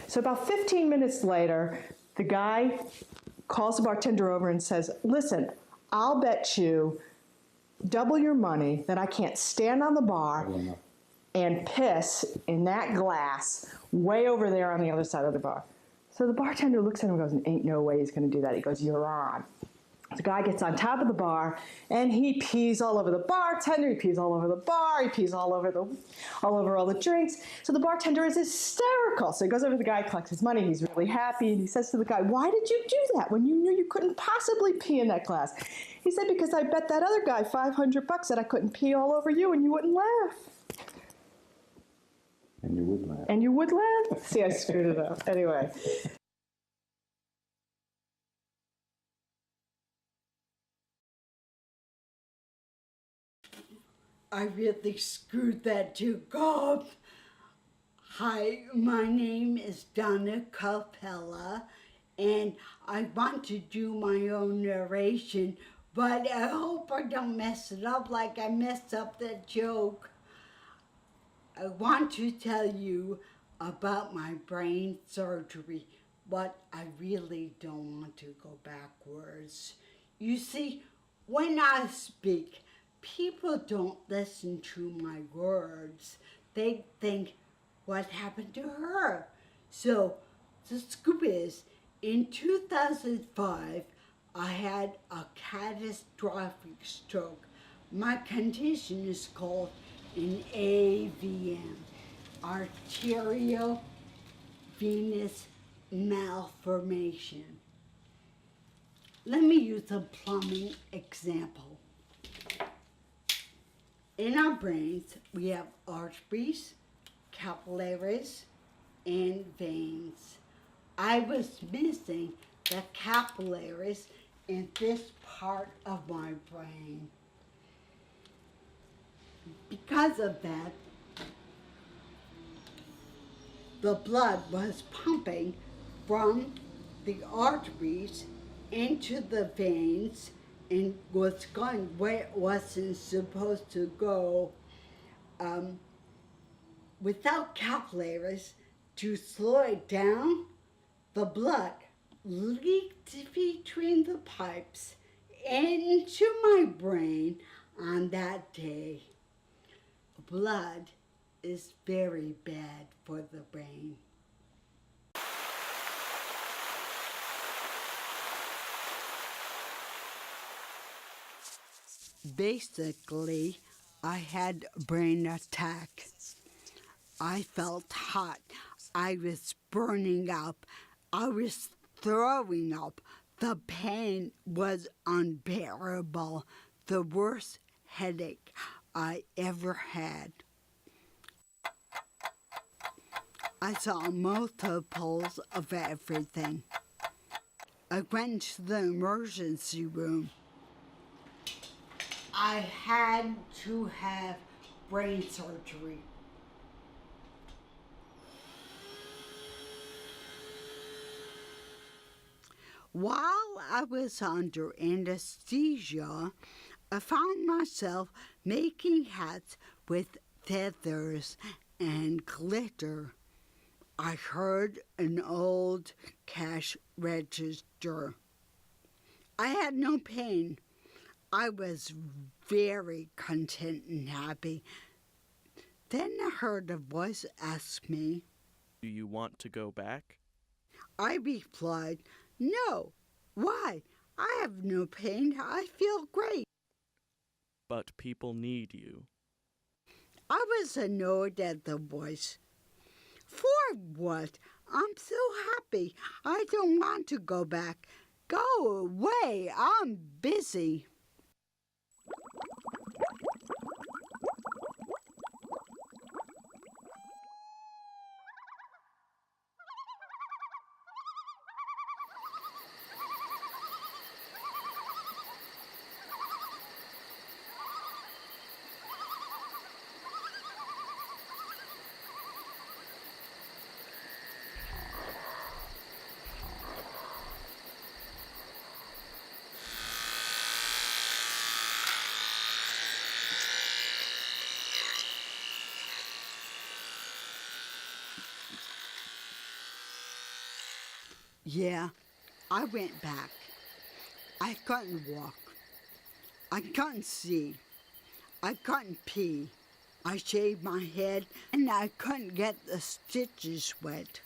So about 15 minutes later, the guy calls the bartender over and says, listen, I'll bet you double your money that I can't stand on the bar and piss in that glass way over there on the other side of the bar. So the bartender looks at him and goes, ain't no way he's going to do that. He goes, you're on. The guy gets on top of the bar and he pees all over the bartender, he pees all over the bar, he pees all over all the drinks. So the bartender is hysterical. So he goes over to the guy, collects his money, he's really happy, and he says to the guy, why did you do that when you knew you couldn't possibly pee in that glass? He said, because I bet that other guy $500 that I couldn't pee all over you and you wouldn't laugh. And you would laugh. And you would laugh? See, I screwed it up. Anyway. I really screwed that joke up. Hi, my name is Donna Cappella, and I want to do my own narration, but I hope I don't mess it up like I messed up that joke. I want to tell you about my brain surgery, but I really don't want to go backwards. You see, when I speak, people don't listen to my words. They think, what happened to her? So the scoop is, in 2005, I had a catastrophic stroke. My condition is called an AVM, arterial venous malformation. Let me use a plumbing example. In our brains, we have arteries, capillaries, and veins. I was missing the capillaries in this part of my brain. Because of that, the blood was pumping from the arteries into the veins and was going where it wasn't supposed to go. Without capillaries to slow it down, the blood leaked between the pipes into my brain on that day. Blood is very bad for the brain. Basically, I had a brain attack. I felt hot. I was burning up. I was throwing up. The pain was unbearable. The worst headache I ever had. I saw multiples of everything. I went to the emergency room. I had to have brain surgery. While I was under anesthesia, I found myself making hats with feathers and glitter. I heard an old cash register. I had no pain. I was very content and happy. Then I heard a voice ask me, "Do you want to go back?" I replied, "No. Why? I have no pain. I feel great." "But people need you." I was annoyed at the voice. For what? I'm so happy. I don't want to go back. Go away. I'm busy. Yeah, I went back. I couldn't walk. I couldn't see. I couldn't pee. I shaved my head and I couldn't get the stitches wet.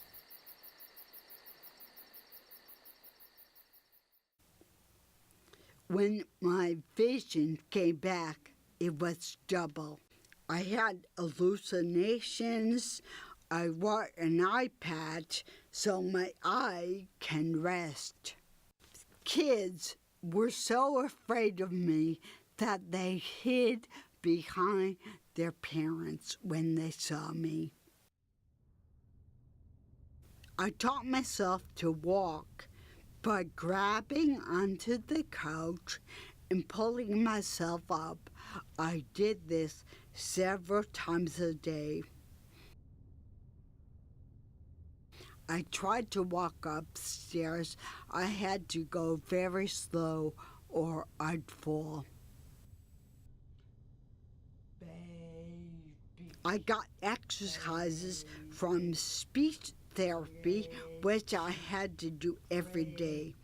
When my vision came back, it was double. I had hallucinations. I wore an eye patch so my eye can rest. Kids were so afraid of me that they hid behind their parents when they saw me. I taught myself to walk by grabbing onto the couch and pulling myself up. I did this several times a day. I tried to walk upstairs. I had to go very slow or I'd fall. I got exercises from speech therapy, which I had to do every day.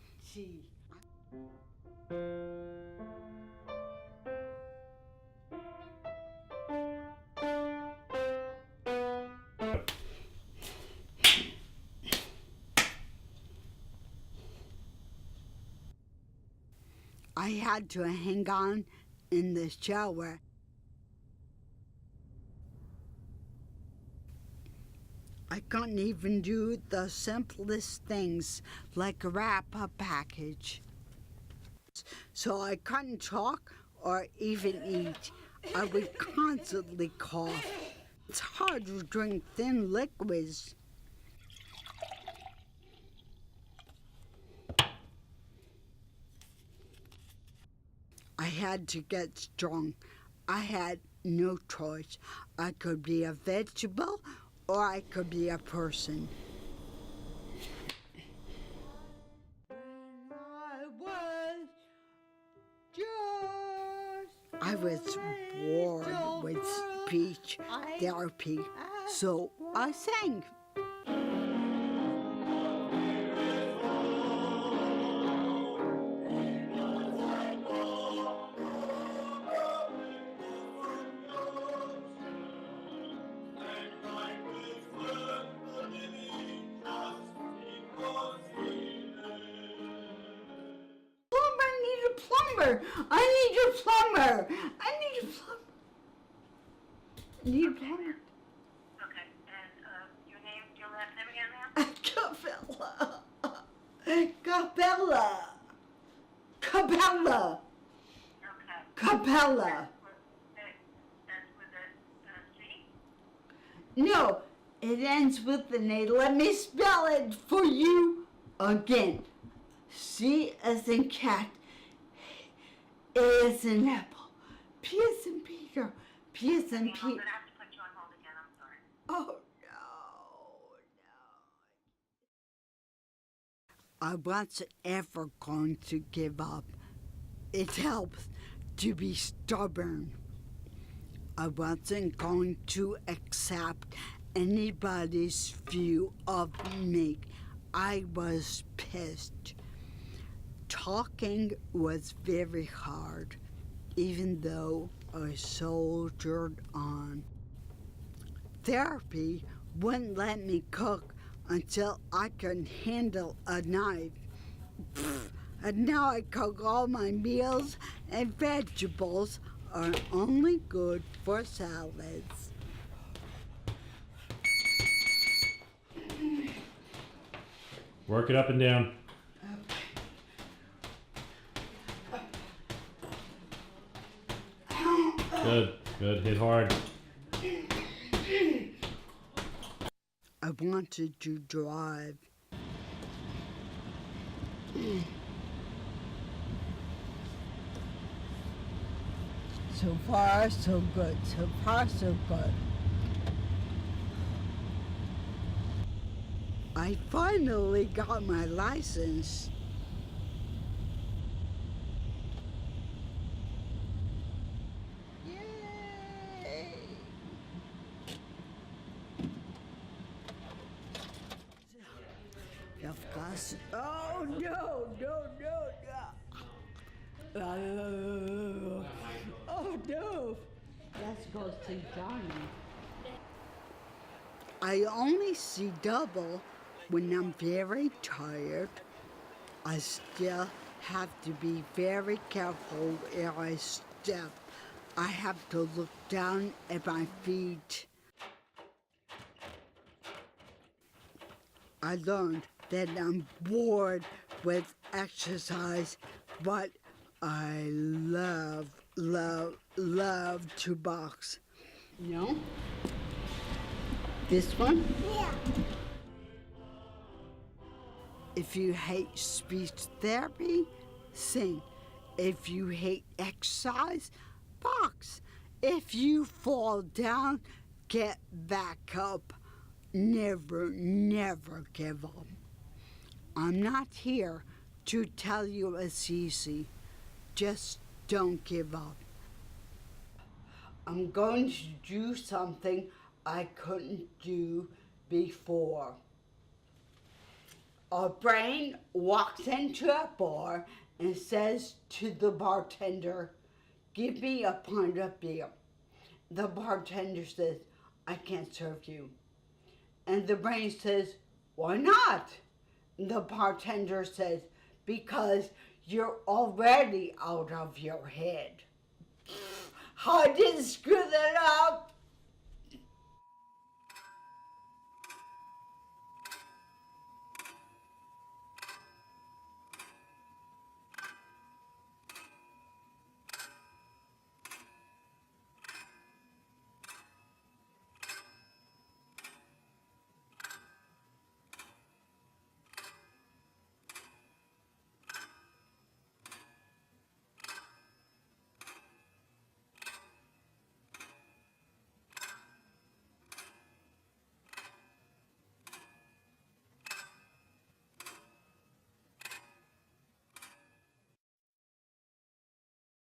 I had to hang on in the shower. I couldn't even do the simplest things like wrap a package. So I couldn't talk or even eat. I would constantly cough. It's hard to drink thin liquids. I had to get strong. I had no choice. I could be a vegetable or I could be a person. I was bored with speech therapy, so I sang. I need a plumber. I need a plumber. Okay, and your name, your last name again, ma'am? Capella. Capella. Okay. Capella. That's with a C? No, it ends with an A. Let me spell it for you again. C as in cat. A as in apple. P as in Peter. P as in I'm Pete. going to have to put you on hold again, I'm sorry. Oh, no. I wasn't ever going to give up. It helps to be stubborn. I wasn't going to accept anybody's view of me. I was pissed. Talking was very hard, even though I soldiered on. Therapy wouldn't let me cook until I could handle a knife. And now I cook all my meals, and vegetables are only good for salads. Work it up and down. Good, good. Hit hard. I wanted to drive. So far, so good. So far, so good. I finally got my license. Yay! Of course, Oh no, no, no, no. Oh no. Let's go see Johnny. I only see double when I'm very tired. I still have to be very careful where I step. I have to look down at my feet. I learned that I'm bored with exercise, but I love to box. No? This one? Yeah. If you hate speech therapy, sing. If you hate exercise, box. If you fall down, get back up. Never, never give up. I'm not here to tell you it's easy. Just don't give up. I'm going to do something I couldn't do before. A brain walks into a bar and says to the bartender, "Give me a pint of beer." The bartender says, "I can't serve you." And the brain says, "Why not?" And the bartender says, "Because you're already out of your head." I didn't screw that up.